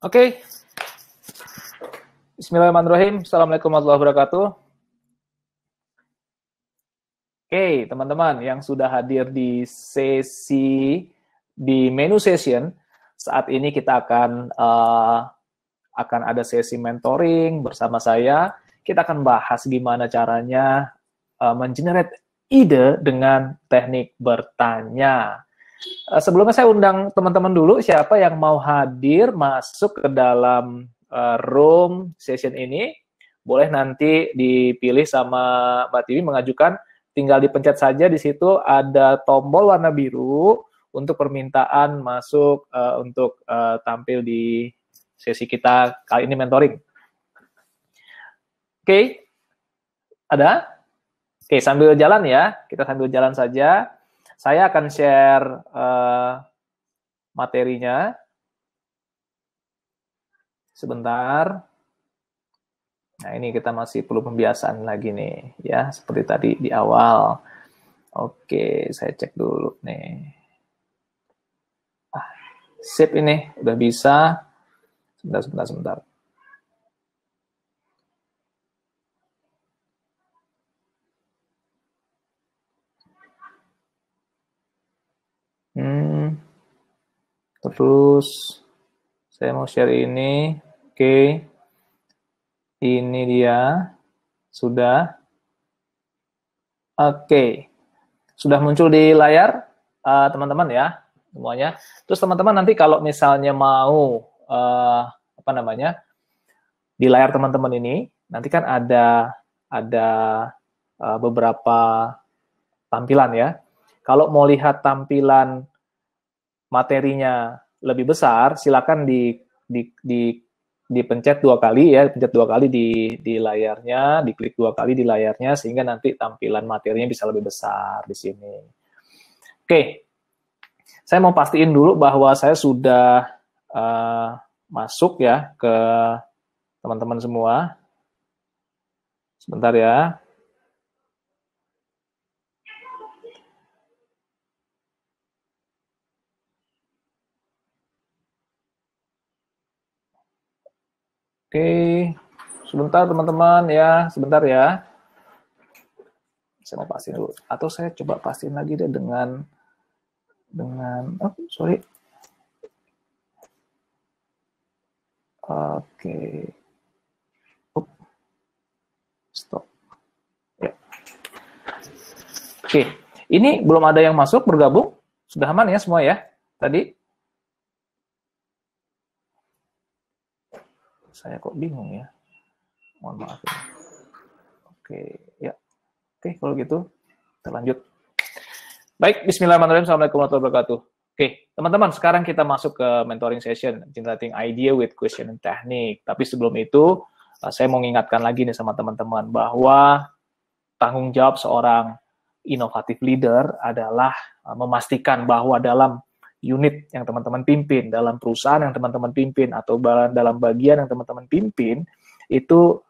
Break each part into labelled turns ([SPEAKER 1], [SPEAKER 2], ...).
[SPEAKER 1] Oke. Bismillahirrahmanirrahim. Assalamualaikum warahmatullahi wabarakatuh. Oke, teman-teman yang sudah hadir di menu session, saat ini kita akan ada sesi mentoring bersama saya. Kita akan bahas gimana caranya mengenerate ide dengan teknik bertanya. Sebelumnya saya undang teman-teman dulu, siapa yang mau hadir masuk ke dalam room session ini, boleh nanti dipilih sama Mbak Tiwi mengajukan, tinggal dipencet saja, di situ ada tombol warna biru untuk permintaan masuk untuk tampil di sesi kita kali ini mentoring. Oke, ada? Oke, sambil jalan ya, kita sambil jalan saja. Saya akan share materinya. Sebentar. Nah, ini kita masih perlu pembiasaan lagi nih, ya, seperti tadi di awal. Oke, saya cek dulu nih. Sip ini, udah bisa. Sebentar. Terus saya mau share ini. Oke. Ini dia. Sudah. Oke. Sudah muncul di layar, teman-teman ya, semuanya. Terus teman-teman nanti kalau misalnya mau di layar teman-teman ini, nanti kan ada beberapa tampilan ya. Kalau mau lihat tampilan materinya lebih besar, silakan dipencet 2 kali ya, pencet 2 kali di layarnya, diklik 2 kali di layarnya, sehingga nanti tampilan materinya bisa lebih besar di sini. Oke, saya mau pastiin dulu bahwa saya sudah masuk ya ke teman-teman semua. Sebentar ya. Oke, sebentar teman-teman ya, sebentar ya. Saya mau pastiin dulu. Atau saya coba pastiin lagi deh dengan oh, sorry. Oke. Stop. Ya. Oke, ini belum ada yang masuk bergabung. Sudah aman ya semua ya tadi? Saya kok bingung ya. Mohon maaf ya. Oke, ya. Oke, kalau gitu kita lanjut. Baik, bismillahirrahmanirrahim. Assalamualaikum warahmatullahi wabarakatuh. Oke, teman-teman, sekarang kita masuk ke mentoring session, generating idea with question and technique. Tapi sebelum itu, saya mau mengingatkan lagi nih sama teman-teman bahwa tanggung jawab seorang inovatif leader adalah memastikan bahwa dalam unit yang teman-teman pimpin, dalam perusahaan yang teman-teman pimpin, atau dalam bagian yang teman-teman pimpin, itu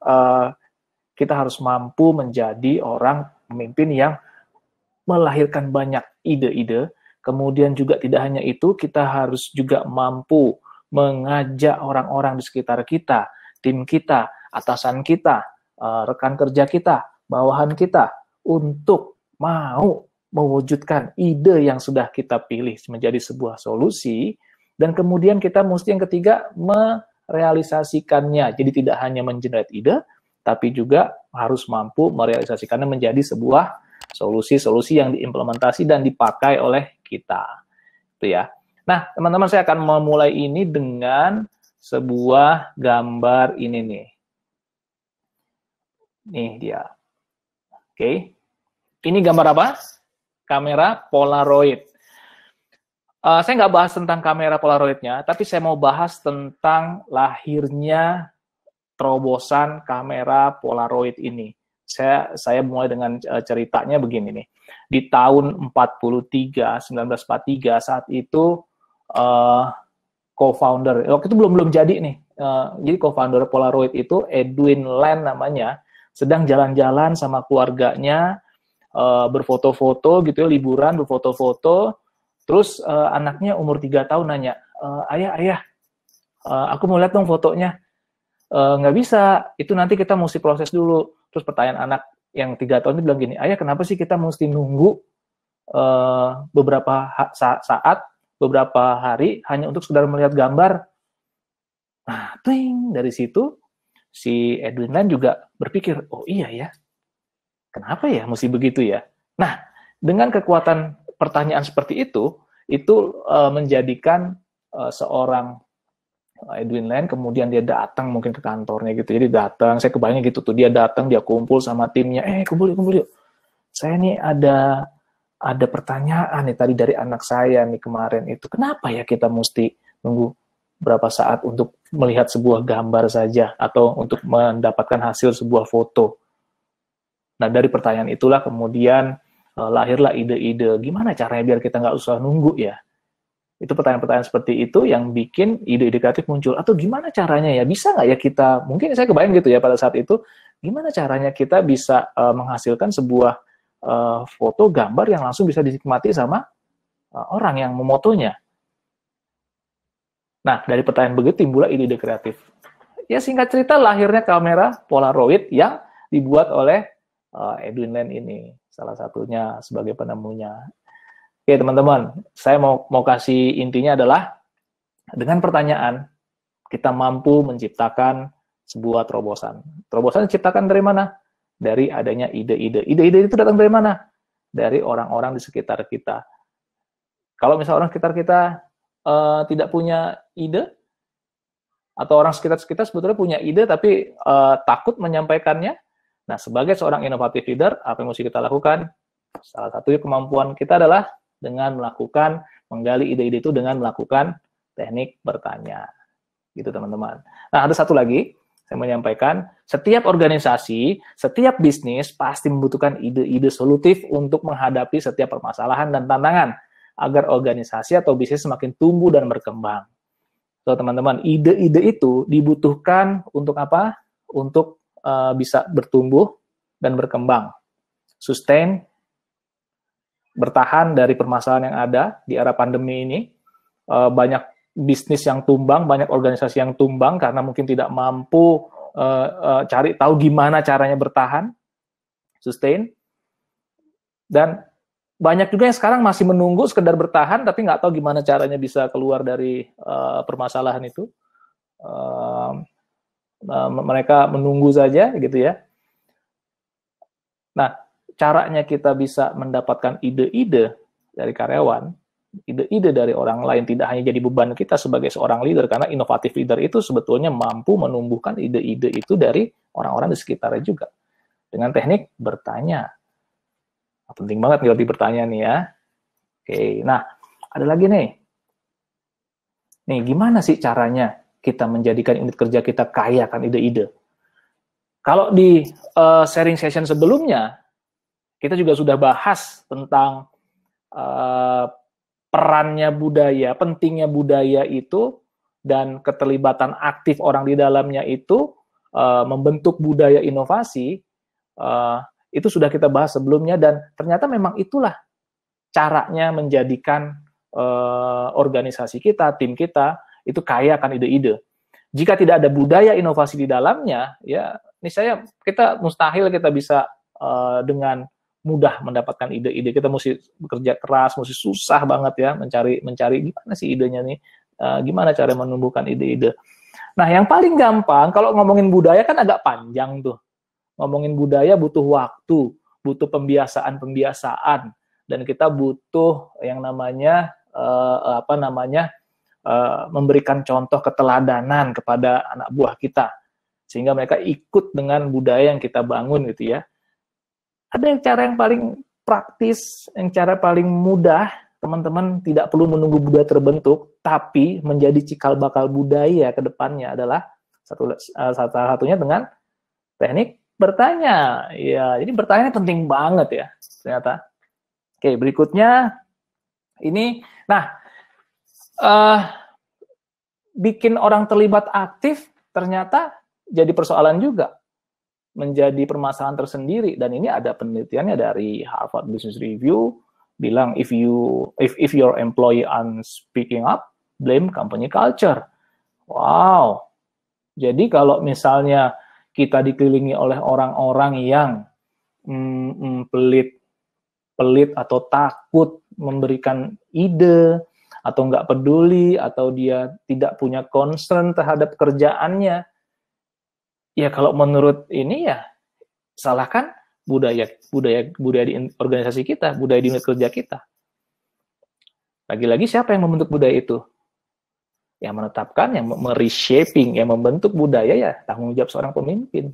[SPEAKER 1] kita harus mampu menjadi orang pemimpin yang melahirkan banyak ide-ide. Kemudian juga tidak hanya itu, kita harus juga mampu mengajak orang-orang di sekitar kita, tim kita, atasan kita, rekan kerja kita, bawahan kita, untuk mau mewujudkan ide yang sudah kita pilih menjadi sebuah solusi, dan kemudian kita mesti yang ketiga merealisasikannya. Jadi tidak hanya mengenerate ide, tapi juga harus mampu merealisasikannya menjadi sebuah solusi-solusi yang diimplementasi dan dipakai oleh kita. Itu ya. Nah, teman-teman, saya akan memulai ini dengan sebuah gambar ini nih. Nih dia. Oke. Ini gambar apa? Kamera Polaroid. Saya nggak bahas tentang kamera Polaroidnya, tapi saya mau bahas tentang lahirnya terobosan kamera Polaroid ini. Saya mulai dengan ceritanya begini nih. Di tahun 1943, saat itu co-founder, waktu itu belum jadi nih. Jadi co-founder Polaroid itu Edwin Land namanya, sedang jalan-jalan sama keluarganya, berfoto-foto gitu ya, liburan berfoto-foto. Terus anaknya umur 3 tahun nanya, ayah, aku mau lihat dong fotonya. Nggak bisa, itu nanti kita mesti proses dulu. Terus pertanyaan anak yang 3 tahun itu bilang gini, ayah kenapa sih kita mesti nunggu beberapa saat, beberapa hari hanya untuk sekedar melihat gambar? Nah, ting, dari situ si Edwin Land juga berpikir, oh iya ya, kenapa ya mesti begitu ya? Nah, dengan kekuatan pertanyaan seperti itu menjadikan seorang Edwin Land, kemudian dia datang mungkin ke kantornya gitu. Jadi datang, saya kebayangnya gitu tuh, dia datang, dia kumpul sama timnya, kumpul yuk. Saya nih ada pertanyaan nih tadi dari anak saya nih kemarin itu. Kenapa ya kita mesti nunggu berapa saat untuk melihat sebuah gambar saja atau untuk mendapatkan hasil sebuah foto? Nah, dari pertanyaan itulah kemudian lahirlah ide-ide gimana caranya biar kita nggak usah nunggu ya. Itu pertanyaan-pertanyaan seperti itu yang bikin ide-ide kreatif muncul. Atau gimana caranya ya, bisa nggak ya kita, mungkin saya kebayang gitu ya pada saat itu, gimana caranya kita bisa menghasilkan sebuah foto, gambar yang langsung bisa dinikmati sama orang yang memotonya. Nah, dari pertanyaan begitu timbullah ide-ide kreatif. Ya singkat cerita lahirnya kamera Polaroid yang dibuat oleh Edwin Land ini, salah satunya sebagai penemunya. Oke teman-teman, saya mau kasih intinya adalah dengan pertanyaan kita mampu menciptakan sebuah terobosan. Terobosan diciptakan dari mana? Dari adanya ide-ide. Ide-ide itu datang dari mana? Dari orang-orang di sekitar kita. Kalau misalnya orang sekitar kita tidak punya ide, atau orang sekitar kita sebetulnya punya ide tapi takut menyampaikannya, nah sebagai seorang inovatif leader, apa yang mesti kita lakukan? Salah satu kemampuan kita adalah dengan menggali ide-ide itu dengan melakukan teknik bertanya. Gitu teman-teman. Nah, ada satu lagi, saya menyampaikan, setiap organisasi, setiap bisnis pasti membutuhkan ide-ide solutif untuk menghadapi setiap permasalahan dan tantangan, agar organisasi atau bisnis semakin tumbuh dan berkembang. So, teman-teman, ide-ide itu dibutuhkan untuk apa? Untuk bisa bertumbuh dan berkembang. Sustain, bertahan dari permasalahan yang ada di era pandemi ini. Banyak bisnis yang tumbang, banyak organisasi yang tumbang karena mungkin tidak mampu cari tahu gimana caranya bertahan, sustain. Dan banyak juga yang sekarang masih menunggu sekedar bertahan tapi nggak tahu gimana caranya bisa keluar dari permasalahan itu. Mereka menunggu saja gitu ya. Nah, caranya kita bisa mendapatkan ide-ide dari karyawan, ide-ide dari orang lain, tidak hanya jadi beban kita sebagai seorang leader, karena inovatif leader itu sebetulnya mampu menumbuhkan ide-ide itu dari orang-orang di sekitarnya juga. Dengan teknik bertanya. Penting banget nih lebih bertanya nih ya. Oke, nah ada lagi nih. Nih, gimana sih caranya kita menjadikan unit kerja kita kaya akan ide-ide? Kalau di sharing session sebelumnya, kita juga sudah bahas tentang perannya budaya, pentingnya budaya itu, dan keterlibatan aktif orang di dalamnya itu membentuk budaya inovasi, itu sudah kita bahas sebelumnya, dan ternyata memang itulah caranya menjadikan organisasi kita, tim kita, itu kaya akan ide-ide. Jika tidak ada budaya inovasi di dalamnya, ya niscaya kita mustahil kita bisa dengan mudah mendapatkan ide-ide. Kita mesti bekerja keras, mesti susah banget ya mencari gimana sih idenya nih, gimana cara menumbuhkan ide-ide. Nah, yang paling gampang kalau ngomongin budaya kan agak panjang tuh. Ngomongin budaya butuh waktu, butuh pembiasaan, dan kita butuh yang namanya memberikan contoh keteladanan kepada anak buah kita, sehingga mereka ikut dengan budaya yang kita bangun gitu ya. Ada cara yang paling praktis, yang cara paling mudah, teman-teman tidak perlu menunggu budaya terbentuk, tapi menjadi cikal bakal budaya ke depannya adalah salah satunya dengan teknik bertanya. Ya, jadi bertanya penting banget ya ternyata. Oke, berikutnya ini, nah bikin orang terlibat aktif ternyata jadi persoalan juga, menjadi permasalahan tersendiri. Dan ini ada penelitiannya dari Harvard Business Review bilang if your employee aren't speaking up, blame company culture. Wow. Jadi kalau misalnya kita dikelilingi oleh orang-orang yang pelit atau takut memberikan ide, atau nggak peduli, atau dia tidak punya concern terhadap kerjaannya, ya kalau menurut ini ya salahkan budaya di organisasi kita, budaya di unit kerja kita. Lagi-lagi siapa yang membentuk budaya itu? Yang menetapkan, yang mereshaping, yang membentuk budaya ya tanggung jawab seorang pemimpin.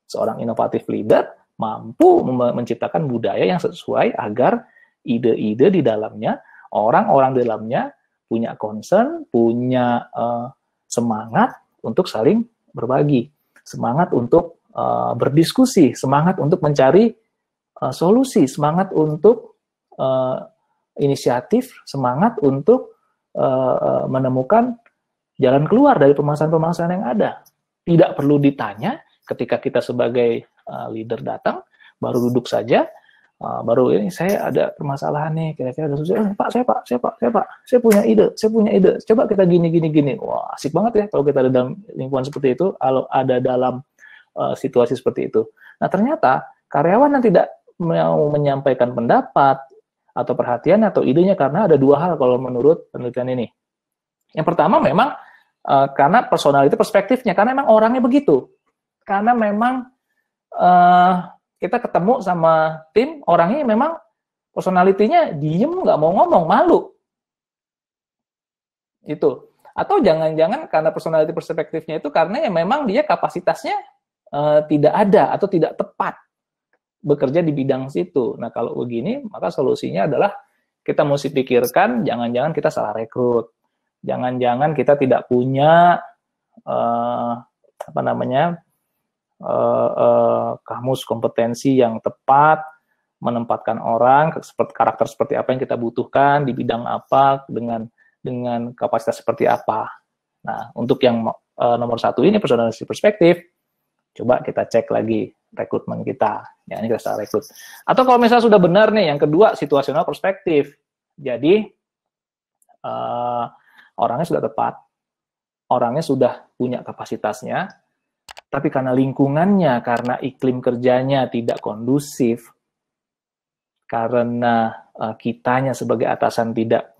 [SPEAKER 1] Seorang inovatif leader mampu menciptakan budaya yang sesuai agar ide-ide di dalamnya, orang-orang di dalamnya punya concern, punya semangat untuk saling berbagi, semangat untuk berdiskusi, semangat untuk mencari solusi, semangat untuk inisiatif, semangat untuk menemukan jalan keluar dari permasalahan-permasalahan yang ada. Tidak perlu ditanya ketika kita sebagai leader datang, baru duduk saja, baru ini saya ada permasalahan nih, kira-kira ada solusi. Pak, saya punya ide, coba kita gini. Wah, asik banget ya kalau kita ada dalam lingkungan seperti itu, kalau ada dalam situasi seperti itu. Nah, ternyata karyawan yang tidak mau menyampaikan pendapat atau perhatian atau idenya karena ada dua hal kalau menurut penelitian ini. Yang pertama memang karena personality perspektifnya, karena memang orangnya begitu. Karena memang kita ketemu sama tim, orangnya memang personality-nya diem, nggak mau ngomong, malu. Itu. Atau jangan-jangan karena personality perspektifnya itu karena ya memang dia kapasitasnya tidak ada atau tidak tepat bekerja di bidang situ. Nah, kalau begini, maka solusinya adalah kita mesti pikirkan, jangan-jangan kita salah rekrut. Jangan-jangan kita tidak punya kamus kompetensi yang tepat, menempatkan orang, karakter seperti apa yang kita butuhkan, di bidang apa, dengan kapasitas seperti apa. Nah, untuk yang nomor satu ini, personality perspektif, coba kita cek lagi rekrutmen kita. Ya, ini kita salah rekrut. Atau kalau misalnya sudah benar nih, yang kedua, situasional perspektif. Jadi, orangnya sudah tepat, orangnya sudah punya kapasitasnya, tapi karena lingkungannya, karena iklim kerjanya tidak kondusif, karena kitanya sebagai atasan tidak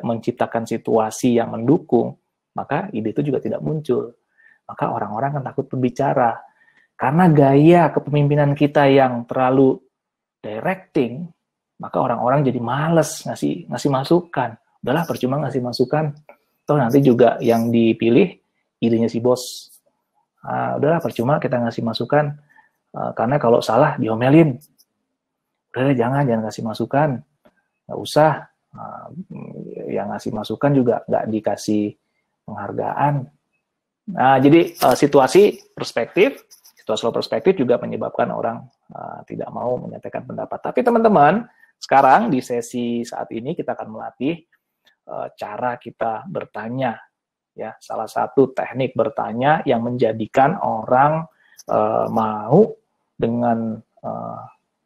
[SPEAKER 1] menciptakan situasi yang mendukung, maka ide itu juga tidak muncul. Maka orang-orang kan takut berbicara. Karena gaya kepemimpinan kita yang terlalu directing, maka orang-orang jadi males ngasih masukan. Udahlah, percuma ngasih masukan. Toh nanti juga yang dipilih idenya si bos. Udahlah, percuma kita ngasih masukan. Karena kalau salah diomelin. Udahlah, jangan kasih masukan. Nggak usah. Yang ngasih masukan juga nggak dikasih penghargaan. Nah, jadi situasi perspektif juga menyebabkan orang tidak mau menyampaikan pendapat. Tapi teman-teman, sekarang di sesi saat ini kita akan melatih cara kita bertanya. Ya, salah satu teknik bertanya yang menjadikan orang mau dengan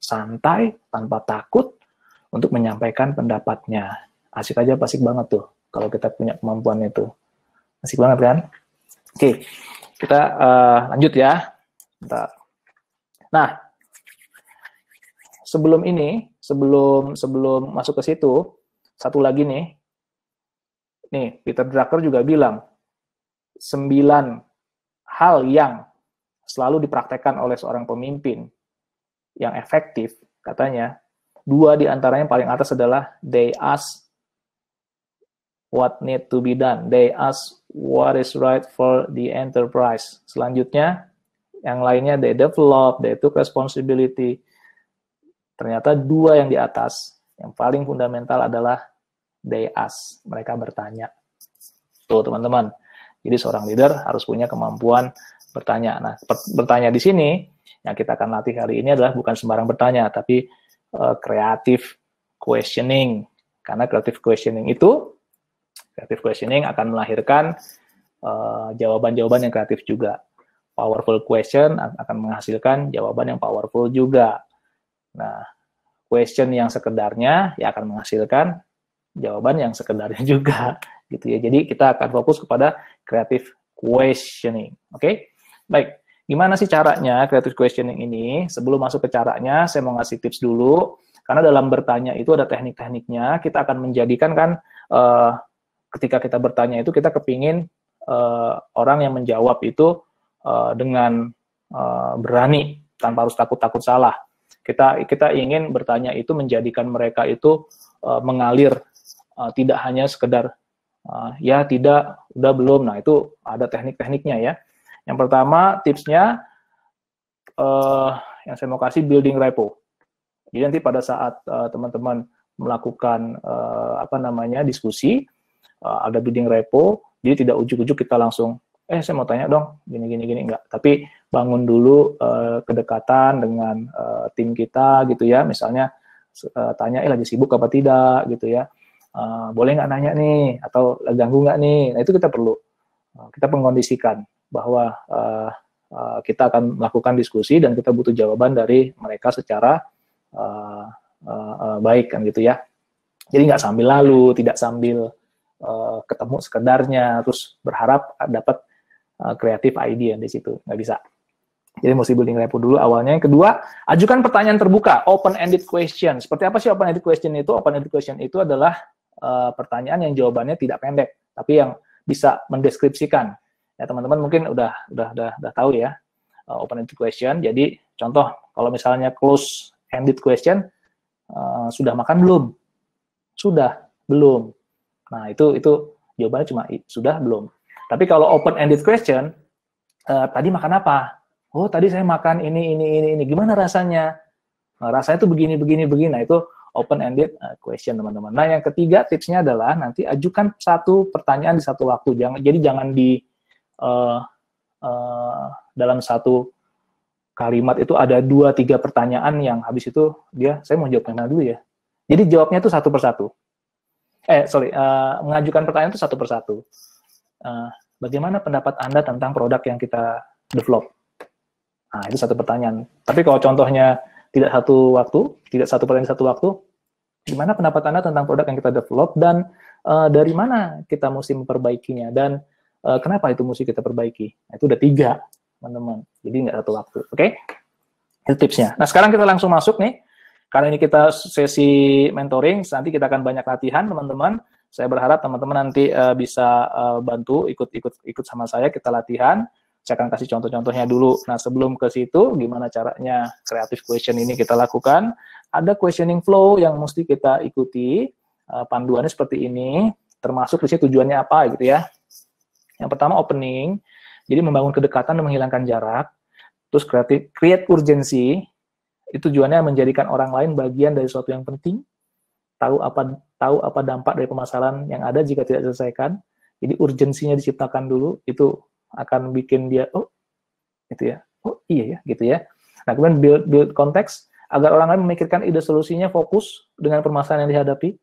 [SPEAKER 1] santai, tanpa takut untuk menyampaikan pendapatnya. Asik aja, asik banget tuh kalau kita punya kemampuan itu. Asik banget kan? Oke, kita lanjut ya. Bentar. Nah, sebelum masuk ke situ, satu lagi nih Peter Drucker juga bilang 9 hal yang selalu dipraktekkan oleh seorang pemimpin yang efektif, katanya 2 di antaranya paling atas adalah they ask what need to be done, they ask what is right for the enterprise. Selanjutnya, yang lainnya they develop, they took responsibility. Ternyata 2 yang di atas, yang paling fundamental adalah they ask, mereka bertanya. Tuh teman-teman, jadi seorang leader harus punya kemampuan bertanya. Nah, bertanya di sini, yang kita akan latih hari ini adalah bukan sembarang bertanya, tapi creative questioning. Karena creative questioning akan melahirkan jawaban-jawaban yang kreatif juga. Powerful question akan menghasilkan jawaban yang powerful juga. Nah, question yang sekedarnya ya akan menghasilkan jawaban yang sekedarnya juga. gitu ya. Jadi kita akan fokus kepada creative questioning. Oke? Baik. Gimana sih caranya creative questioning ini? Sebelum masuk ke caranya, saya mau ngasih tips dulu. Karena dalam bertanya itu ada teknik-tekniknya. Kita akan menjadikan kan ketika kita bertanya itu kita kepingin orang yang menjawab itu dengan berani tanpa harus takut-takut salah. Kita ingin bertanya itu menjadikan mereka itu mengalir, tidak hanya sekedar ya tidak, udah belum. Nah itu ada teknik-tekniknya ya. Yang pertama tipsnya yang saya mau kasih building repo. Jadi nanti pada saat teman-teman melakukan diskusi, ada building repo, jadi tidak ujuk-ujuk kita langsung saya mau tanya dong, gini, enggak. Tapi bangun dulu kedekatan dengan tim kita gitu ya, misalnya tanya, lagi sibuk apa tidak gitu ya, boleh nggak nanya nih, atau ganggu nggak nih, nah itu kita perlu, kita mengkondisikan bahwa kita akan melakukan diskusi dan kita butuh jawaban dari mereka secara baik kan gitu ya. Jadi nggak sambil lalu, tidak sambil ketemu sekedarnya, terus berharap dapat kreatif idea di situ, nggak bisa. Jadi mesti building repo dulu awalnya. Yang kedua, ajukan pertanyaan terbuka, open-ended question. Seperti apa sih open-ended question itu? Open-ended question itu adalah pertanyaan yang jawabannya tidak pendek, tapi yang bisa mendeskripsikan. Ya teman-teman mungkin udah tahu ya open-ended question. Jadi contoh, kalau misalnya close-ended question, sudah makan belum? Sudah, belum. Nah itu jawabannya cuma sudah, belum. Tapi kalau open-ended question, tadi makan apa? Oh, tadi saya makan ini. Gimana rasanya? Nah, rasanya itu begini. Nah, itu open-ended question, teman-teman. Nah, yang ketiga tipsnya adalah nanti ajukan satu pertanyaan di satu waktu. Jangan di dalam satu kalimat itu ada 2-3 pertanyaan yang habis itu saya mau jawab mana dulu ya. Jadi jawabnya itu satu persatu. Mengajukan pertanyaan itu satu persatu. Bagaimana pendapat Anda tentang produk yang kita develop? Nah, itu satu pertanyaan. Tapi kalau contohnya tidak satu pertanyaan satu waktu, gimana pendapat Anda tentang produk yang kita develop dan dari mana kita mesti memperbaikinya dan kenapa itu mesti kita perbaiki? Nah, itu udah 3, teman-teman. Jadi nggak satu waktu. Oke? Itu tipsnya. Nah, sekarang kita langsung masuk nih. Karena ini kita sesi mentoring, nanti kita akan banyak latihan, teman-teman. Saya berharap teman-teman nanti bisa bantu ikut sama saya, kita latihan. Saya akan kasih contoh-contohnya dulu. Nah, sebelum ke situ, gimana caranya creative question ini kita lakukan? Ada questioning flow yang mesti kita ikuti. Panduannya seperti ini, termasuk di sini tujuannya apa gitu ya. Yang pertama opening, jadi membangun kedekatan dan menghilangkan jarak. Terus create urgency, itu tujuannya menjadikan orang lain bagian dari sesuatu yang penting. Tahu apa dampak dari permasalahan yang ada jika tidak diselesaikan. Jadi urgensinya diciptakan dulu, itu akan bikin dia gitu ya, iya ya gitu ya. Nah kemudian build konteks agar orang lain memikirkan ide solusinya, fokus dengan permasalahan yang dihadapi,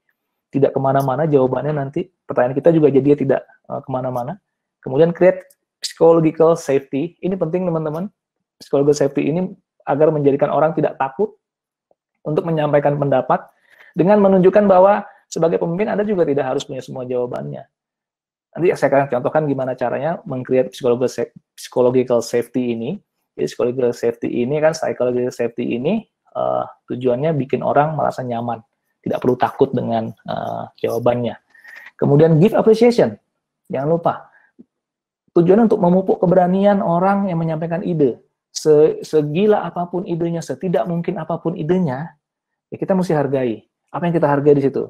[SPEAKER 1] tidak kemana-mana jawabannya nanti. Pertanyaan kita juga jadi tidak kemana-mana. Kemudian create psychological safety, ini penting teman-teman. Psychological safety ini agar menjadikan orang tidak takut untuk menyampaikan pendapat dengan menunjukkan bahwa sebagai pemimpin Anda juga tidak harus punya semua jawabannya. Nanti saya akan contohkan gimana caranya meng-create psychological safety ini. Jadi psychological safety ini tujuannya bikin orang merasa nyaman, tidak perlu takut dengan jawabannya. Kemudian give appreciation, jangan lupa. Tujuannya untuk memupuk keberanian orang yang menyampaikan ide. Segila apapun idenya, setidak mungkin apapun idenya, ya kita mesti hargai. Apa yang kita hargai di situ?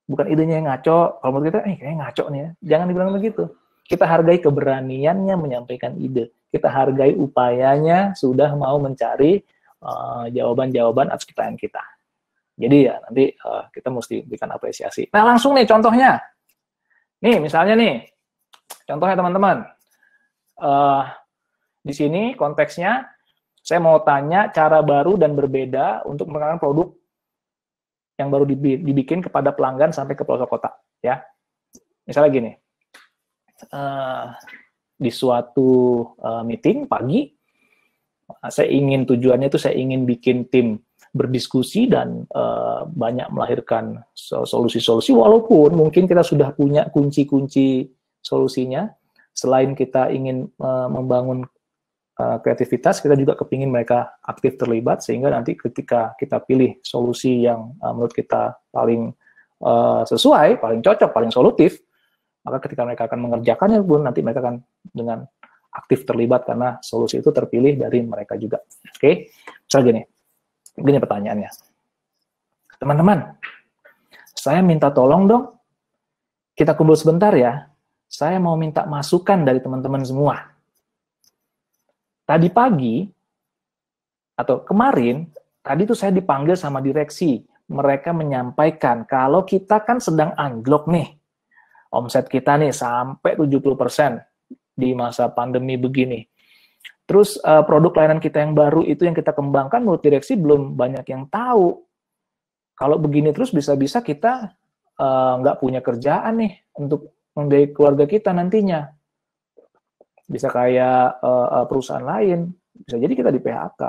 [SPEAKER 1] Bukan idenya yang ngaco. Kalau menurut kita, kayaknya ngaco nih ya. Jangan dibilang begitu. Kita hargai keberaniannya menyampaikan ide. Kita hargai upayanya sudah mau mencari jawaban-jawaban atas pertanyaan kita. Jadi ya nanti kita mesti berikan apresiasi. Nah langsung nih contohnya. Nih misalnya nih, contohnya teman-teman. Di sini konteksnya, saya mau tanya cara baru dan berbeda untuk mengenalkan produk yang baru dibikin kepada pelanggan sampai ke pelosok kota, ya. Misalnya gini, di suatu meeting pagi, tujuannya itu saya ingin bikin tim berdiskusi dan banyak melahirkan solusi-solusi, walaupun mungkin kita sudah punya kunci-kunci solusinya. Selain kita ingin membangun kreativitas, kita juga kepingin mereka aktif terlibat, sehingga nanti ketika kita pilih solusi yang menurut kita paling sesuai, paling cocok, paling solutif, maka ketika mereka akan mengerjakannya pun nanti mereka akan dengan aktif terlibat karena solusi itu terpilih dari mereka juga. Oke, misalnya gini pertanyaannya. Teman-teman, saya minta tolong dong, kita kumpul sebentar ya. Saya mau minta masukan dari teman-teman semua. Tadi pagi, atau kemarin, tadi tuh saya dipanggil sama direksi. Mereka menyampaikan kalau kita kan sedang anjlok nih. Omset kita nih sampai 70% di masa pandemi begini. Terus produk layanan kita yang baru itu yang kita kembangkan menurut direksi belum banyak yang tahu. Kalau begini terus bisa-bisa kita nggak punya kerjaan nih untuk membiayai keluarga kita nantinya. Bisa kayak perusahaan lain, bisa jadi kita di PHK.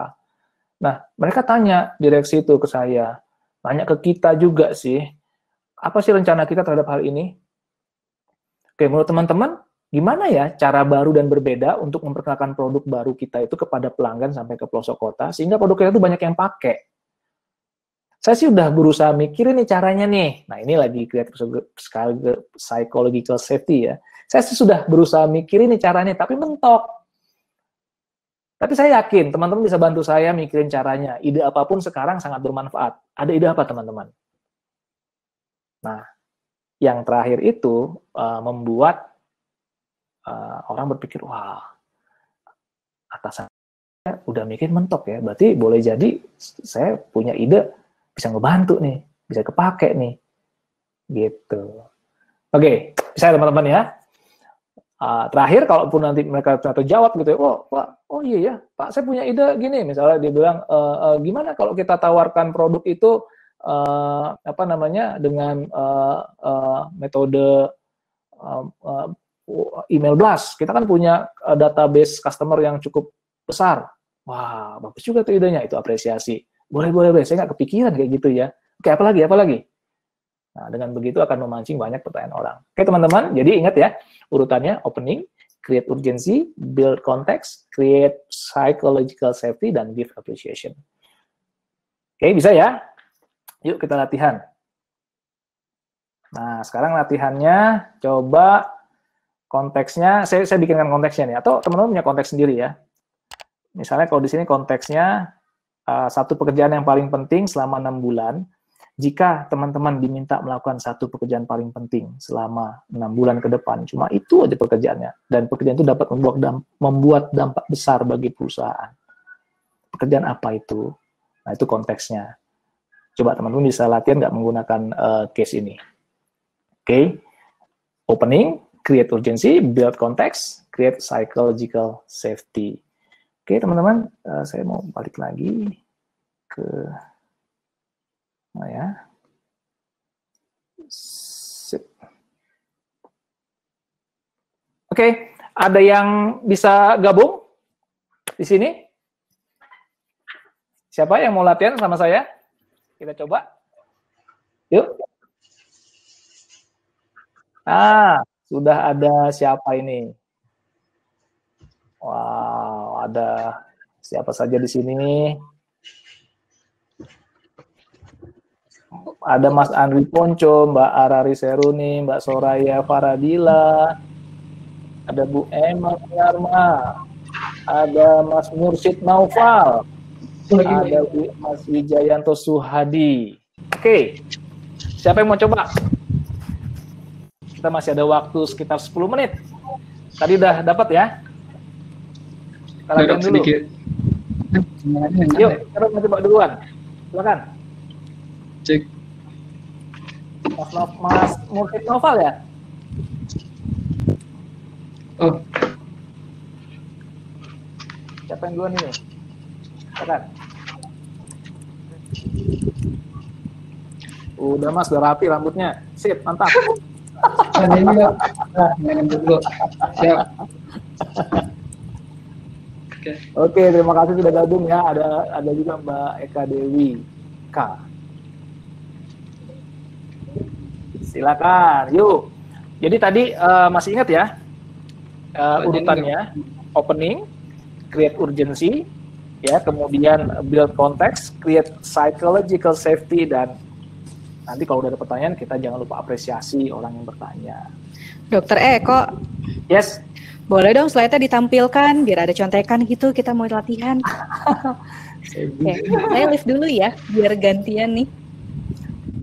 [SPEAKER 1] Nah, mereka tanya direksi itu ke saya, tanya ke kita juga sih, apa sih rencana kita terhadap hal ini? Oke, menurut teman-teman, gimana ya cara baru dan berbeda untuk memperkenalkan produk baru kita itu kepada pelanggan sampai ke pelosok kota, sehingga produk kita itu banyak yang pakai. Saya sih udah berusaha mikirin nih caranya nih. Nah, ini lagi creative psychological safety ya. Saya sih sudah berusaha mikirin nih caranya, tapi mentok. Tapi saya yakin teman-teman bisa bantu saya mikirin caranya. Ide apapun sekarang sangat bermanfaat. Ada ide apa teman-teman? Nah, yang terakhir itu membuat orang berpikir, wah, atasan saya udah mikir mentok ya, berarti boleh jadi saya punya ide bisa ngebantu nih, bisa kepake nih, gitu. Oke, bisa teman-teman ya. Terakhir, kalaupun nanti mereka ternyata jawab gitu ya, oh iya ya, Pak, saya punya ide gini, misalnya dia bilang, gimana kalau kita tawarkan produk itu apa namanya dengan metode email blast. Kita kan punya database customer yang cukup besar. Wah, bagus juga tuh idenya, itu apresiasi. Boleh, saya nggak kepikiran kayak gitu ya. Oke, apa lagi? Nah, dengan begitu akan memancing banyak pertanyaan orang. Oke, teman-teman, jadi ingat ya, urutannya opening, create urgency, build context, create psychological safety, dan give appreciation. Oke, bisa ya? Yuk kita latihan. Nah, sekarang latihannya, coba konteksnya, saya bikinkan konteksnya nih, atau teman-teman punya konteks sendiri ya. Misalnya kalau di sini konteksnya, satu pekerjaan yang paling penting selama 6 bulan, jika teman-teman diminta melakukan satu pekerjaan paling penting selama 6 bulan ke depan, cuma itu aja pekerjaannya, dan pekerjaan itu dapat membuat dampak besar bagi perusahaan. Pekerjaan apa itu? Nah, itu konteksnya. Coba teman-teman bisa latihan nggak menggunakan case ini. Oke, opening, create urgency, build context, create psychological safety. Oke, teman-teman, saya mau balik lagi ke ya. Sip. Oke, ada yang bisa gabung di sini? Siapa yang mau latihan sama saya? Kita coba. Yuk. Sudah ada siapa ini? Wow, ada siapa saja di sini? Ada Mas Andri Ponco, Mbak Arari Seruni, Mbak Soraya Faradila, ada Bu Emma Yarma, ada Mas Mursid Naufal, ada Mas Wijayanto Suhadi. Oke, siapa yang mau coba? Kita masih ada waktu sekitar 10 menit. Tadi udah dapat ya? Kita latihan dulu. Sedikit. Yuk, kita mau coba duluan. Silakan.
[SPEAKER 2] Cek.
[SPEAKER 1] Mas Mursid Naufal ya?
[SPEAKER 2] Oh.
[SPEAKER 1] Siapa yang duluan ini? Silakan. Udah Mas, udah rapi rambutnya. Sip, mantap.
[SPEAKER 2] Ini ya. Nah, dulu. Siap. Oke.
[SPEAKER 1] Oke, terima kasih sudah gabung ya. Ada juga Mbak Eka Dewi K. Silakan, yuk. Jadi tadi masih ingat ya urutannya: opening, create urgency, ya, kemudian build context, create psychological safety, dan nanti kalau udah ada pertanyaan kita jangan lupa apresiasi orang yang bertanya.
[SPEAKER 3] Dokter Eko.
[SPEAKER 1] Yes.
[SPEAKER 3] Boleh dong slide-nya ditampilkan biar ada contekan gitu, kita mau latihan. Oke, saya lift dulu ya biar gantian nih.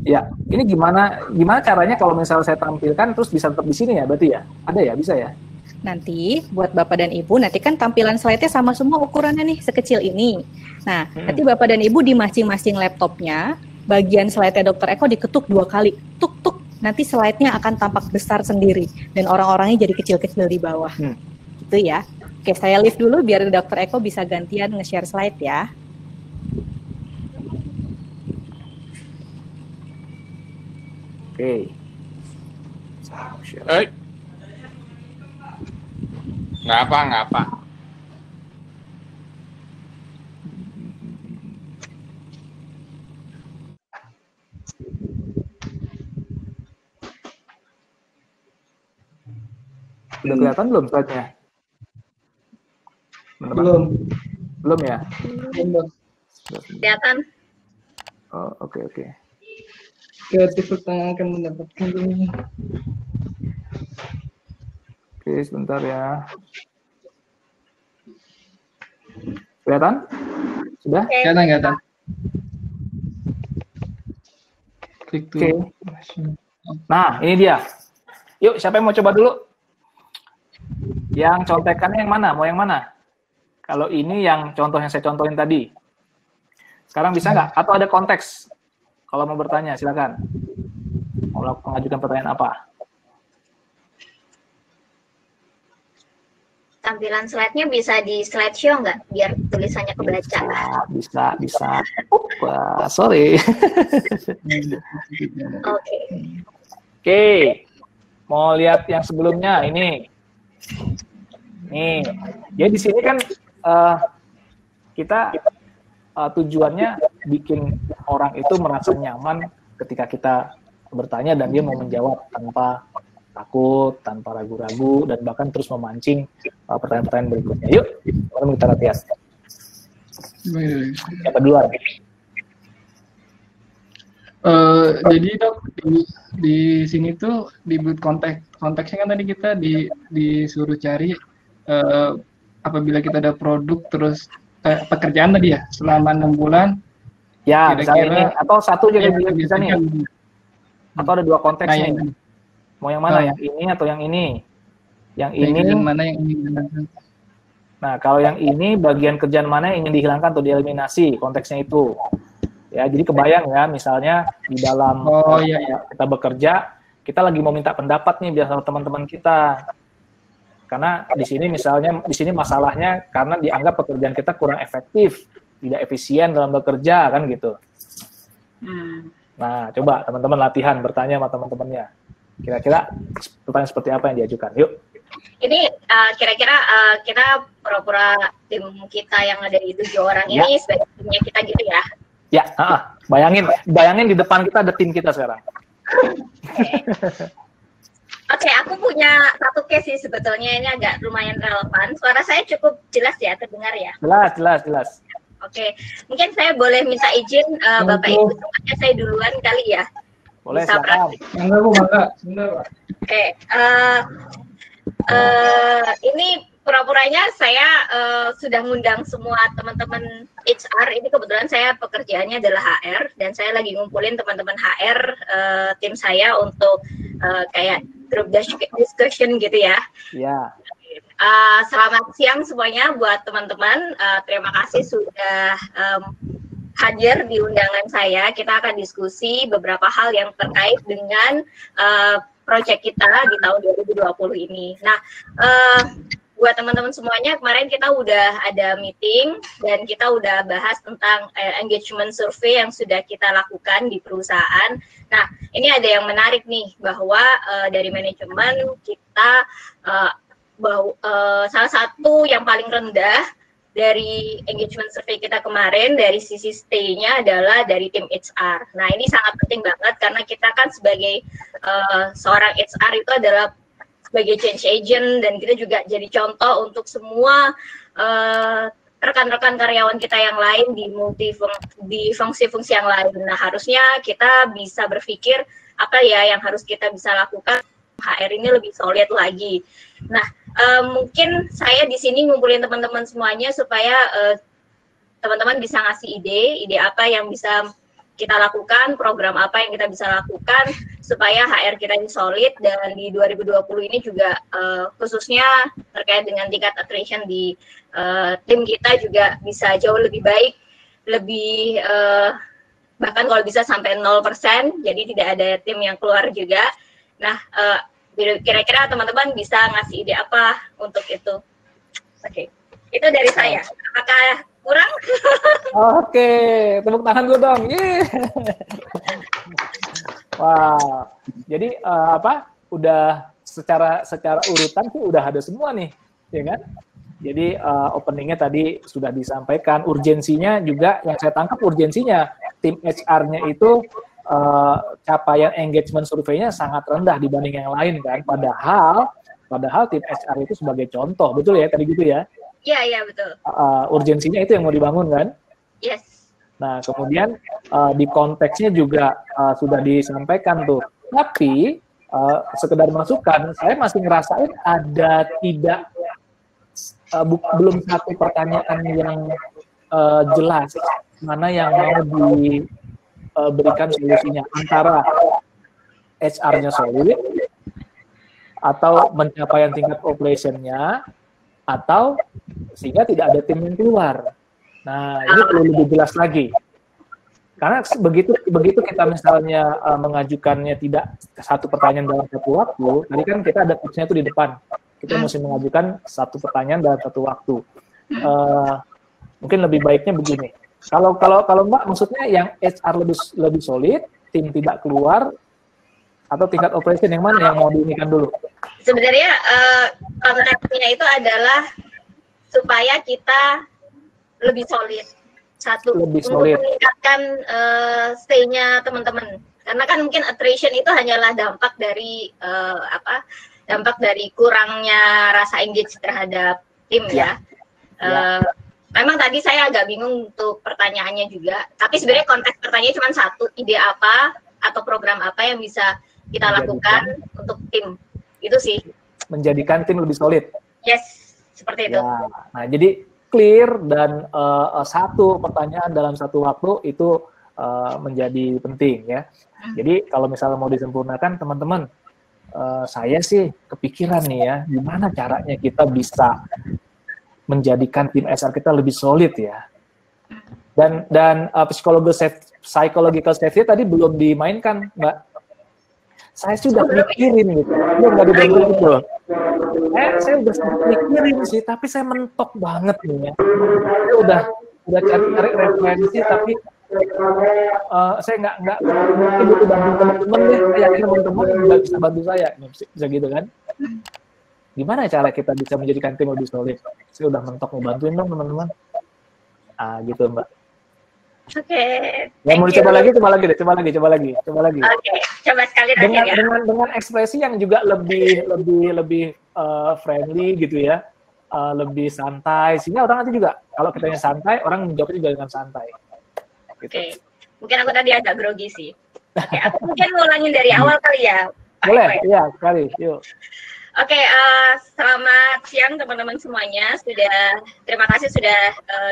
[SPEAKER 1] Ya, ini gimana caranya kalau misalnya saya tampilkan terus bisa tetap di sini ya, berarti ya? Ada ya, bisa ya?
[SPEAKER 3] Nanti buat Bapak dan Ibu, nanti kan tampilan slide-nya sama semua ukurannya nih, sekecil ini. Nah, nanti Bapak dan Ibu di masing-masing laptopnya, bagian slide-nya Dokter Eko diketuk 2 kali. Tuk-tuk, nanti slide-nya akan tampak besar sendiri. Dan orang-orangnya jadi kecil-kecil di bawah. Gitu ya. Oke, saya lift dulu biar Dokter Eko bisa gantian nge-share slide ya.
[SPEAKER 1] Oke.
[SPEAKER 4] Nggak apa.
[SPEAKER 1] Udah kelihatan belum slide-nya? Belum ya?
[SPEAKER 2] Belum.
[SPEAKER 5] Kelihatan.
[SPEAKER 1] Oh, oke.
[SPEAKER 2] Kreatif pertanyaan akan mendapatkan ini.
[SPEAKER 1] Oke, sebentar ya. Kelihatan? Sudah?
[SPEAKER 2] Kelihatan. Klik
[SPEAKER 1] Oke.
[SPEAKER 2] tuh.
[SPEAKER 1] Nah, ini dia. Yuk, siapa yang mau coba dulu? Yang contekannya yang mana? Mau yang mana? Kalau ini yang contoh yang saya contohin tadi. Sekarang bisa nggak? Atau ada konteks? Kalau mau bertanya, silakan. Mau mengajukan pertanyaan apa?
[SPEAKER 5] Tampilan slide-nya bisa di slideshow nggak? Biar tulisannya kebaca.
[SPEAKER 1] Bisa. Wah, sorry. Oke. Mau lihat yang sebelumnya ini. Nih. Jadi di sini kan kita tujuannya bikin orang itu merasa nyaman ketika kita bertanya dan dia mau menjawab tanpa takut, tanpa ragu-ragu, dan bahkan terus memancing pertanyaan-pertanyaan berikutnya. Yuk, mari kita latihan. Siapa duluan?
[SPEAKER 2] Jadi Dok, di sini tuh di build konteksnya kan tadi kita disuruh cari apabila kita ada produk terus pekerjaan tadi ya selama 6 bulan.
[SPEAKER 1] Ya, misalnya ini atau satu aja bisa nih. Atau ada 2 konteks nih. Mau yang mana? Yang ini atau yang ini? Yang ini.
[SPEAKER 2] Mana yang ingin dihilangkan?
[SPEAKER 1] Nah, kalau yang ini bagian kerjaan mana yang ingin dihilangkan atau dieliminasi, konteksnya itu. Ya, jadi kebayang ya, misalnya di dalam kita bekerja, kita lagi mau minta pendapat nih biasa teman-teman kita. Karena di sini misalnya masalahnya karena dianggap pekerjaan kita kurang efektif, tidak efisien dalam bekerja kan gitu. Nah, coba teman-teman latihan bertanya sama teman-temannya. Kira-kira pertanyaan seperti apa yang diajukan? Yuk.
[SPEAKER 5] Ini kira-kira kita pura-pura tim kita yang ada di 7 orang ini sebagai timnya kita gitu ya?
[SPEAKER 1] Ya, bayangin di depan kita ada tim kita sekarang.
[SPEAKER 5] Oke, aku punya satu case sih sebetulnya, ini agak lumayan relevan. Suara saya cukup jelas ya, terdengar ya?
[SPEAKER 1] Jelas.
[SPEAKER 5] Oke, mungkin saya boleh minta izin Bapak Ibu semuanya saya duluan kali ya?
[SPEAKER 1] Boleh, silakan.
[SPEAKER 5] Oke, ini pura-puranya saya sudah ngundang semua teman-teman HR. Ini kebetulan saya pekerjaannya adalah HR dan saya lagi ngumpulin teman-teman HR tim saya untuk kayak group discussion gitu ya.
[SPEAKER 1] Iya.
[SPEAKER 5] Selamat siang semuanya buat teman-teman. Terima kasih sudah hadir di undangan saya. Kita akan diskusi beberapa hal yang terkait dengan proyek kita di tahun 2020 ini. Nah, buat teman-teman semuanya, kemarin kita udah ada meeting dan kita udah bahas tentang engagement survey yang sudah kita lakukan di perusahaan. Nah, ini ada yang menarik nih, bahwa dari manajemen kita salah satu yang paling rendah dari engagement survey kita kemarin dari sisi stay-nya adalah dari tim HR. Nah, ini sangat penting banget karena kita kan sebagai seorang HR itu adalah sebagai change agent, dan kita juga jadi contoh untuk semua rekan-rekan karyawan kita yang lain di fungsi-fungsi yang lain. Nah, harusnya kita bisa berpikir apa ya yang harus kita bisa lakukan HR ini lebih solid lagi. Nah, mungkin saya di sini ngumpulin teman-teman semuanya supaya teman-teman bisa ngasih ide apa yang bisa kita lakukan, program apa yang kita bisa lakukan supaya HR kita ini solid, dan di 2020 ini juga khususnya terkait dengan tingkat attrition di tim kita juga bisa jauh lebih baik, lebih bahkan kalau bisa sampai 0%, jadi tidak ada tim yang keluar juga. Nah, kira-kira teman-teman bisa ngasih ide apa untuk itu? Oke, itu dari saya. Apakah kurang?
[SPEAKER 1] Oke, tepuk tangan dulu dong. Yeah. Wah, jadi udah secara urutan tuh udah ada semua nih, ya kan? Jadi openingnya tadi sudah disampaikan, urgensinya juga yang saya tangkap urgensinya tim HR-nya itu capaian engagement survei-nya sangat rendah dibanding yang lain kan, padahal tim HR itu sebagai contoh, betul ya tadi gitu ya?
[SPEAKER 5] Iya betul.
[SPEAKER 1] Urgensinya itu yang mau dibangun kan?
[SPEAKER 5] Yes.
[SPEAKER 1] Nah kemudian di konteksnya juga sudah disampaikan tuh, tapi sekedar masukan, saya masih ngerasain ada belum satu pertanyaan yang jelas mana yang mau diberikan solusinya, antara HR-nya solid atau pencapaian tingkat operation-nya, atau sehingga tidak ada tim yang keluar. Nah, ini perlu lebih jelas lagi. Karena begitu kita misalnya mengajukannya tidak satu pertanyaan dalam satu waktu, tadi kan kita ada tipsnya itu di depan. Kita mesti mengajukan satu pertanyaan dalam satu waktu. Mungkin lebih baiknya begini. Kalau Mbak maksudnya yang HR lebih solid, tim tidak keluar, atau tingkat operation yang mana yang mau diinikan dulu?
[SPEAKER 5] Sebenarnya konteksnya itu adalah supaya kita lebih solid. Satu,
[SPEAKER 1] lebih
[SPEAKER 5] untuk
[SPEAKER 1] solid,
[SPEAKER 5] meningkatkan stay-nya teman-teman. Karena kan mungkin attrition itu hanyalah dampak dari kurangnya rasa engage terhadap tim ya. Memang tadi saya agak bingung untuk pertanyaannya juga. Tapi sebenarnya konteks pertanyaannya cuma satu, ide apa atau program apa yang bisa kita lakukan untuk tim. Itu sih.
[SPEAKER 1] Menjadikan tim lebih solid.
[SPEAKER 5] Yes, seperti itu.
[SPEAKER 1] Ya. Nah, jadi clear dan satu pertanyaan dalam satu waktu itu menjadi penting ya. Jadi kalau misalnya mau disempurnakan teman-teman, saya sih kepikiran nih ya, gimana caranya kita bisa menjadikan tim HR kita lebih solid ya. Dan psychological safety tadi belum dimainkan, Mbak. Saya sudah mikirin gitu, belum nggak dibantu gitu. Saya udah sempat mikirin sih, tapi saya mentok banget nih ya. Saya udah cari referensi, tapi saya nggak butuh bantu teman-teman deh. Saya yakin teman-teman nggak bisa bantu saya, bisa gitu kan? Gimana cara kita bisa menjadikan tim lebih solid? Saya udah mentok mau bantuin dong teman-teman. Gitu Mbak.
[SPEAKER 5] Oke.
[SPEAKER 1] Ya, mau coba lagi. Coba lagi.
[SPEAKER 5] Oke, coba sekali lagi ya.
[SPEAKER 1] Dengan ekspresi yang juga lebih friendly gitu ya, lebih santai. Sehingga orang nanti juga kalau kitanya santai, orang menjawabnya juga dengan santai. Gitu.
[SPEAKER 5] Oke. Mungkin aku tadi agak grogi sih. Oke, aku mungkin ngulangin dari awal kali ya.
[SPEAKER 1] Boleh, iya sekali. Yuk.
[SPEAKER 5] Oke, selamat siang teman-teman semuanya. Terima kasih sudah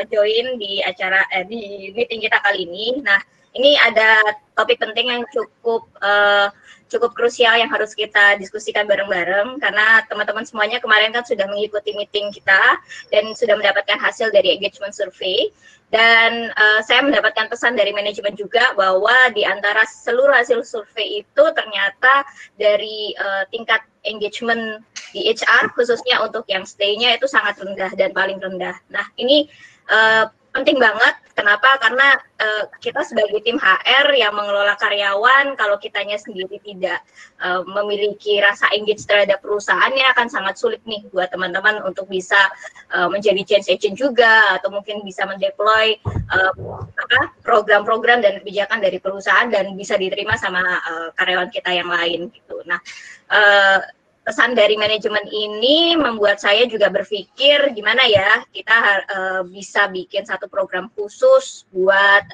[SPEAKER 5] join di acara di meeting kita kali ini. Nah, ini ada topik penting yang cukup krusial yang harus kita diskusikan bareng-bareng, karena teman-teman semuanya kemarin kan sudah mengikuti meeting kita dan sudah mendapatkan hasil dari engagement survey. Dan saya mendapatkan pesan dari manajemen juga bahwa di antara seluruh hasil survei itu ternyata dari tingkat engagement di HR khususnya untuk yang stay-nya itu sangat rendah dan paling rendah. Nah, ini penting banget. Kenapa? Karena kita sebagai tim HR yang mengelola karyawan, kalau kitanya sendiri tidak memiliki rasa engage terhadap perusahaannya, akan sangat sulit nih buat teman-teman untuk bisa menjadi change agent juga, atau mungkin bisa mendeploy program-program dan kebijakan dari perusahaan dan bisa diterima sama karyawan kita yang lain gitu. Nah, pesan dari manajemen ini membuat saya juga berpikir gimana ya kita bisa bikin satu program khusus buat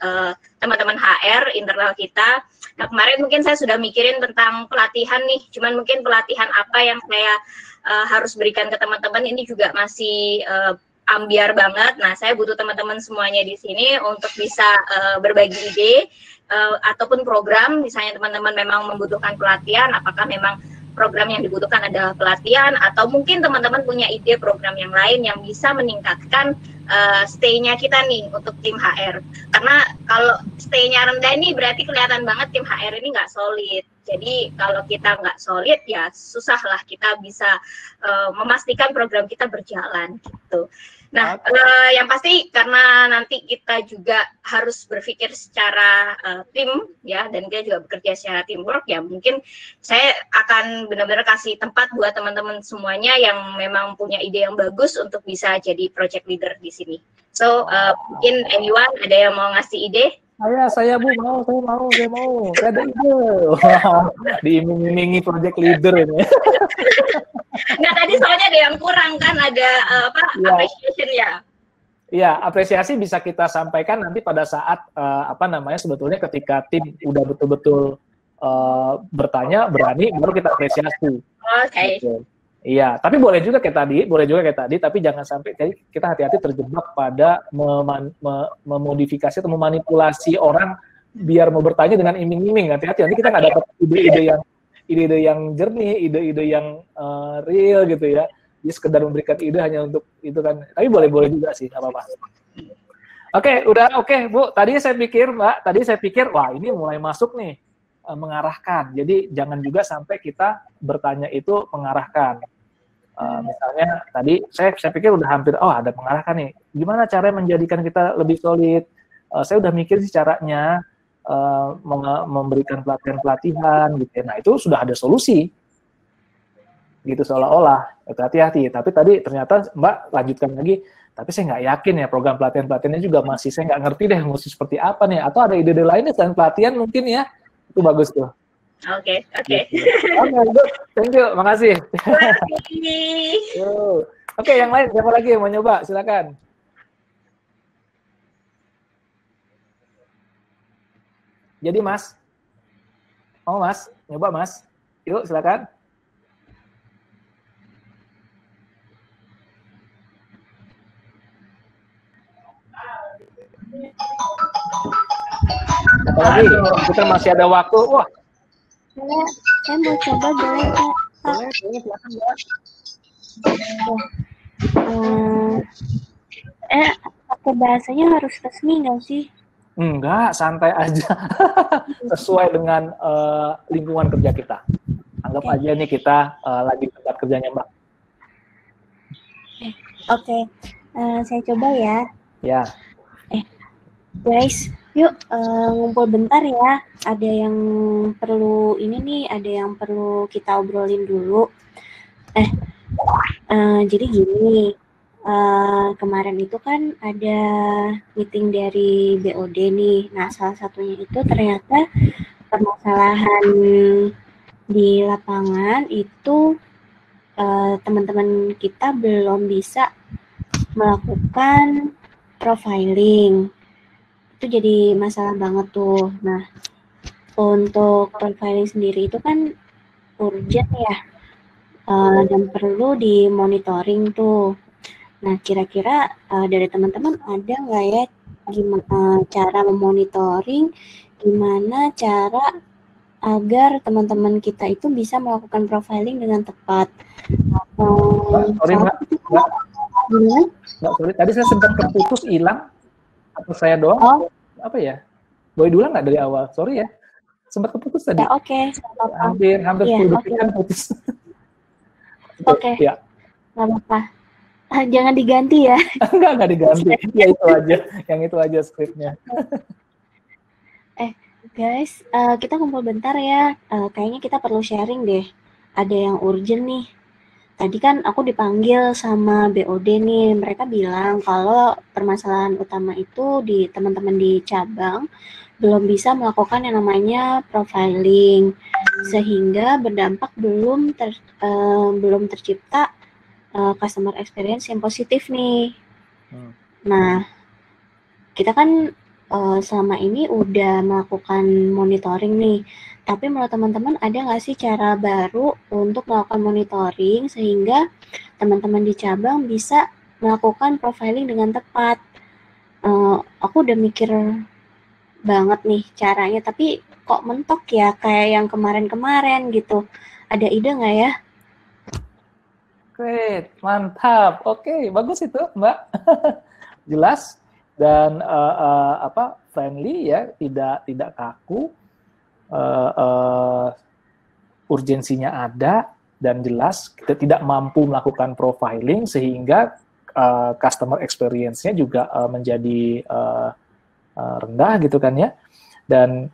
[SPEAKER 5] teman-teman HR internal kita. Nah, kemarin mungkin saya sudah mikirin tentang pelatihan nih, cuman mungkin pelatihan apa yang saya harus berikan ke teman-teman ini juga masih ambiar banget. Nah, saya butuh teman-teman semuanya di sini untuk bisa berbagi ide ataupun program, misalnya teman-teman memang membutuhkan pelatihan, apakah memang program yang dibutuhkan adalah pelatihan, atau mungkin teman-teman punya ide program yang lain yang bisa meningkatkan stay-nya kita nih untuk tim HR. Karena kalau stay-nya rendah ini berarti kelihatan banget tim HR ini nggak solid. Jadi kalau kita nggak solid ya susah lah kita bisa memastikan program kita berjalan gitu. Nah, yang pasti karena nanti kita juga harus berpikir secara tim ya, dan kita juga bekerja secara teamwork ya, mungkin saya akan benar-benar kasih tempat buat teman-teman semuanya yang memang punya ide yang bagus untuk bisa jadi project leader di sini. So, mungkin anyone ada yang mau ngasih ide?
[SPEAKER 1] Saya Bu, saya mau. Saya ada ide. Diiming-imingi project leader ini.
[SPEAKER 5] Nah, tadi soalnya ada yang kurang kan, ada appreciation ya.
[SPEAKER 1] Iya, apresiasi bisa kita sampaikan nanti pada saat sebetulnya ketika tim udah betul-betul bertanya, berani, baru kita apresiasi.
[SPEAKER 5] Oke.
[SPEAKER 1] Gitu. Iya, tapi boleh juga kayak tadi, tapi jangan sampai kita hati-hati terjebak pada memodifikasi atau memanipulasi orang biar mau bertanya dengan iming-iming. Hati-hati, nanti kita nggak dapat ide-ide yang jernih, ide-ide yang real gitu ya. Dia sekedar memberikan ide hanya untuk itu kan. Tapi boleh juga sih, nggak apa-apa. Oke, Bu. Tadi saya pikir, wah ini mulai masuk nih, mengarahkan. Jadi jangan juga sampai kita bertanya itu mengarahkan. Misalnya tadi saya pikir udah hampir, ada mengarahkan nih. Gimana cara menjadikan kita lebih solid? Saya udah mikir sih caranya, memberikan pelatihan gitu ya. Nah itu sudah ada solusi. Gitu seolah-olah. Hati-hati. Tapi tadi ternyata Mbak lanjutkan lagi, tapi saya nggak yakin ya program pelatihan-pelatihannya juga masih, saya nggak ngerti deh mesti seperti apa nih. Atau ada ide-ide lainnya selain pelatihan mungkin ya. Itu bagus tuh.
[SPEAKER 5] Oke.
[SPEAKER 1] Good. Thank you, makasih. Oke, yang lain siapa lagi yang mau nyoba? Silakan. Jadi Mas, Mas, nyoba Mas. Yuk, silakan. Apalagi kita masih ada waktu. Wah.
[SPEAKER 6] Saya mau coba boleh Kak?
[SPEAKER 1] Boleh, silakan Mbak.
[SPEAKER 6] Pakai bahasanya harus resmi nggak sih?
[SPEAKER 1] Enggak, santai aja. Sesuai dengan lingkungan kerja kita. Anggap aja nih kita lagi tempat kerjanya Mbak.
[SPEAKER 6] Oke. Saya coba ya.
[SPEAKER 1] Ya.
[SPEAKER 6] Guys, yuk ngumpul bentar ya. Ada yang perlu ada yang perlu kita obrolin dulu. Jadi gini, kemarin itu kan ada meeting dari BOD nih. Nah, salah satunya itu ternyata permasalahan di lapangan itu teman-teman kita belum bisa melakukan profiling. Itu jadi masalah banget tuh. Nah, untuk profiling sendiri itu kan urgent ya, dan perlu dimonitoring tuh. Nah, kira-kira dari teman-teman ada nggak ya gimana cara memonitoring, gimana cara agar teman-teman kita itu bisa melakukan profiling dengan tepat?
[SPEAKER 1] Sorry Mbak. Sorry. Tadi saya sempat terputus, hilang. Atau saya doang? Apa ya? Boleh diulang nggak dari awal? Sorry ya. Sempat keputus tadi.
[SPEAKER 6] Ya, oke.
[SPEAKER 1] Hampir 10 detik kan putus.
[SPEAKER 6] Oke.
[SPEAKER 1] Ya.
[SPEAKER 6] Nggak apa-apa. Jangan diganti ya.
[SPEAKER 1] Enggak diganti. Ya itu aja, yang itu aja skripnya.
[SPEAKER 6] Guys, kita kumpul bentar ya. Kayaknya kita perlu sharing deh. Ada yang urgent nih. Tadi kan aku dipanggil sama BOD nih. Mereka bilang kalau permasalahan utama itu di teman-teman di cabang belum bisa melakukan yang namanya profiling, sehingga berdampak belum tercipta customer experience yang positif nih. Nah, kita kan selama ini udah melakukan monitoring nih, tapi menurut teman-teman ada nggak sih cara baru untuk melakukan monitoring sehingga teman-teman di cabang bisa melakukan profiling dengan tepat? Aku udah mikir banget nih caranya, tapi kok mentok ya kayak yang kemarin-kemarin gitu. Ada ide nggak ya?
[SPEAKER 1] Great, mantap. Oke, bagus itu, Mbak. Jelas dan friendly ya, tidak kaku. Urgensinya ada dan jelas. Kita tidak mampu melakukan profiling sehingga customer experience-nya juga menjadi rendah gitu kan ya. Dan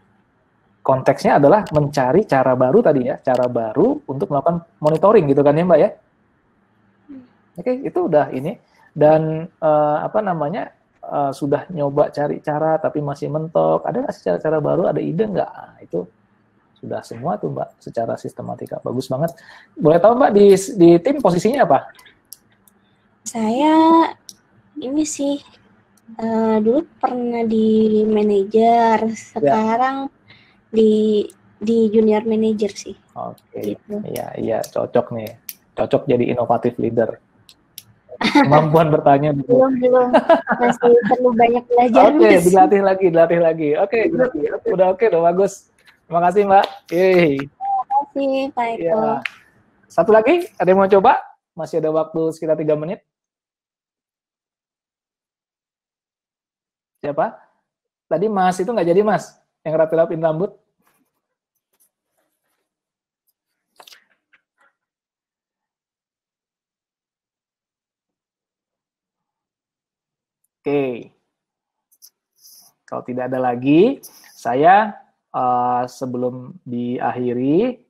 [SPEAKER 1] konteksnya adalah mencari cara baru tadi ya, cara baru untuk melakukan monitoring gitu kan ya Mbak ya. Oke, itu udah ini. Dan sudah nyoba cari cara tapi masih mentok. Ada nggak sih cara-cara baru? Ada ide nggak? Nah, itu sudah semua tuh Mbak secara sistematika. Bagus banget. Boleh tahu Mbak di tim posisinya apa?
[SPEAKER 6] Saya ini sih dulu pernah di manajer, sekarang di junior manager sih.
[SPEAKER 1] Oke,
[SPEAKER 6] Gitu.
[SPEAKER 1] iya cocok nih, cocok jadi inovatif leader. Kemampuan bertanya
[SPEAKER 6] belum masih perlu banyak belajar.
[SPEAKER 1] Oke, dilatih lagi. Oke, udah bagus. Terima kasih Mbak.
[SPEAKER 6] Terima kasih Pak Eko.
[SPEAKER 1] Ya. Satu lagi, ada yang mau coba? Masih ada waktu sekitar 3 menit. Siapa? Tadi Mas itu nggak jadi Mas, yang rapi-rapin rambut. Oke. Kalau tidak ada lagi, saya sebelum diakhiri,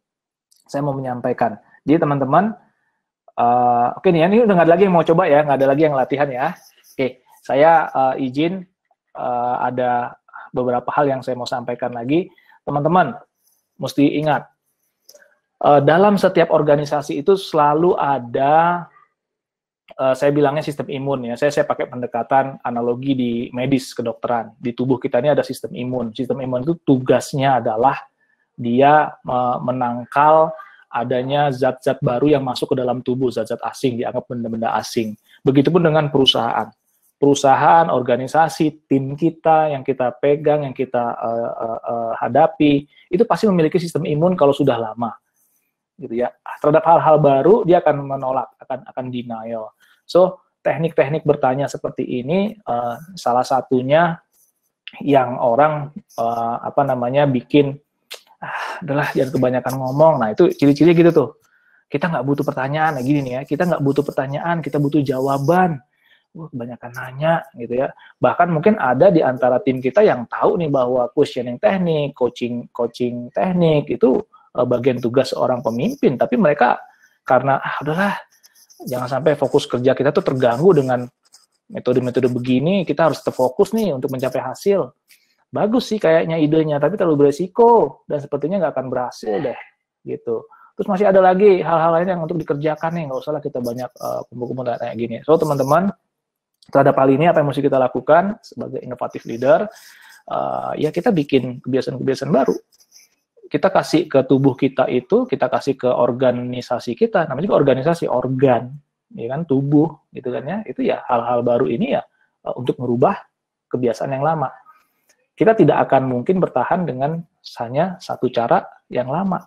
[SPEAKER 1] saya mau menyampaikan. Jadi teman-teman, oke nih, ini udah nggak ada lagi yang mau coba ya, nggak ada lagi yang latihan ya. Oke, saya izin ada beberapa hal yang saya mau sampaikan lagi. Teman-teman, mesti ingat, dalam setiap organisasi itu selalu ada saya bilangnya sistem imun ya. Saya pakai pendekatan analogi di medis kedokteran. Di tubuh kita ini ada sistem imun. Sistem imun itu tugasnya adalah dia menangkal adanya zat-zat baru yang masuk ke dalam tubuh, zat-zat asing, dianggap benda-benda asing. Begitupun dengan perusahaan. Perusahaan, organisasi, tim kita yang kita pegang, yang kita hadapi, itu pasti memiliki sistem imun kalau sudah lama. Gitu ya. Terhadap hal-hal baru dia akan menolak, akan denial. So, teknik-teknik bertanya seperti ini salah satunya yang orang bikin adalah jangan kebanyakan ngomong. Nah, itu ciri-ciri gitu tuh. Kita nggak butuh pertanyaan, nah gini nih ya, kita nggak butuh pertanyaan, kita butuh jawaban. Kebanyakan nanya gitu ya. Bahkan mungkin ada di antara tim kita yang tahu nih bahwa questioning teknik, coaching teknik itu bagian tugas seorang pemimpin, tapi mereka karena udahlah jangan sampai fokus kerja kita tuh terganggu dengan metode-metode begini, kita harus terfokus nih untuk mencapai hasil. Bagus sih kayaknya idenya, tapi terlalu beresiko dan sepertinya nggak akan berhasil deh gitu. Terus masih ada lagi hal-hal lain yang untuk dikerjakan nih, nggak usah lah kita banyak kumpul-kumpul kayak gini. So teman-teman, terhadap hal ini apa yang mesti kita lakukan sebagai inovatif leader? Ya kita bikin kebiasaan-kebiasaan baru. Kita kasih ke tubuh kita itu, kita kasih ke organisasi kita, namanya juga organisasi, organ, ya kan, tubuh, gitu kan ya, itu ya hal-hal baru ini ya untuk merubah kebiasaan yang lama. Kita tidak akan mungkin bertahan dengan hanya satu cara yang lama.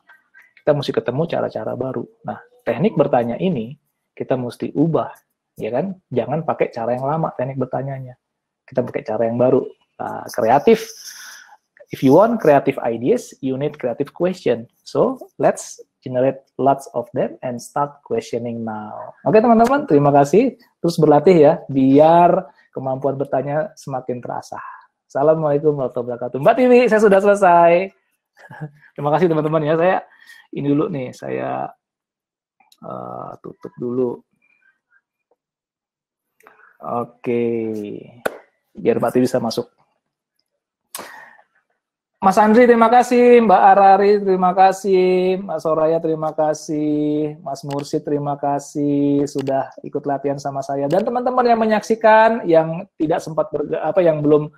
[SPEAKER 1] Kita mesti ketemu cara-cara baru. Nah, teknik bertanya ini kita mesti ubah, ya kan, jangan pakai cara yang lama teknik bertanyanya. Kita pakai cara yang baru, kreatif. If you want creative ideas, you need creative question. So, let's generate lots of them and start questioning now. Oke teman-teman, terima kasih. Terus berlatih ya, biar kemampuan bertanya semakin terasa. Assalamualaikum warahmatullahi wabarakatuh. Mbak Tiwi, saya sudah selesai. Terima kasih teman-teman ya. Saya ini dulu nih, saya tutup dulu. Oke, biar Mbak Tiwi bisa masuk. Mas Andri, terima kasih. Mbak Arari, terima kasih. Mas Soraya, terima kasih. Mas Mursid, terima kasih sudah ikut latihan sama saya. Dan teman-teman yang menyaksikan, yang tidak sempat yang belum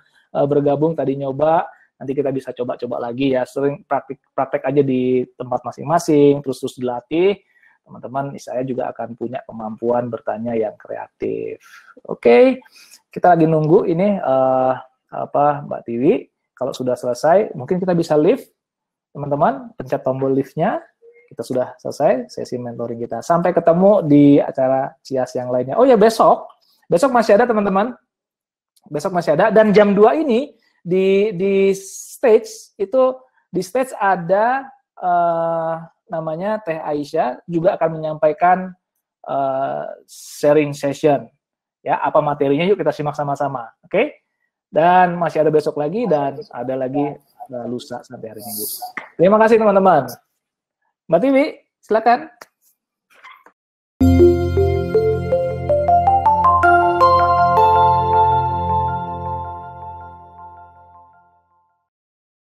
[SPEAKER 1] bergabung tadi nyoba, nanti kita bisa coba-coba lagi ya. Sering praktek aja di tempat masing-masing, terus dilatih. Teman-teman, saya juga akan punya kemampuan bertanya yang kreatif. Oke, kita lagi nunggu ini Mbak Tiwi. Kalau sudah selesai, mungkin kita bisa live, teman-teman, pencet tombol live-nya. Kita sudah selesai sesi mentoring kita. Sampai ketemu di acara CIAS yang lainnya. Oh ya, besok masih ada, teman-teman. Besok masih ada. Dan jam 2 ini, di stage, ada namanya Teh Aisyah, juga akan menyampaikan sharing session. Ya, apa materinya, yuk kita simak sama-sama. Oke? Dan masih ada besok lagi, dan ada lagi lusa sampai hari Minggu. Terima kasih teman-teman. Mbak Tiwi, silakan.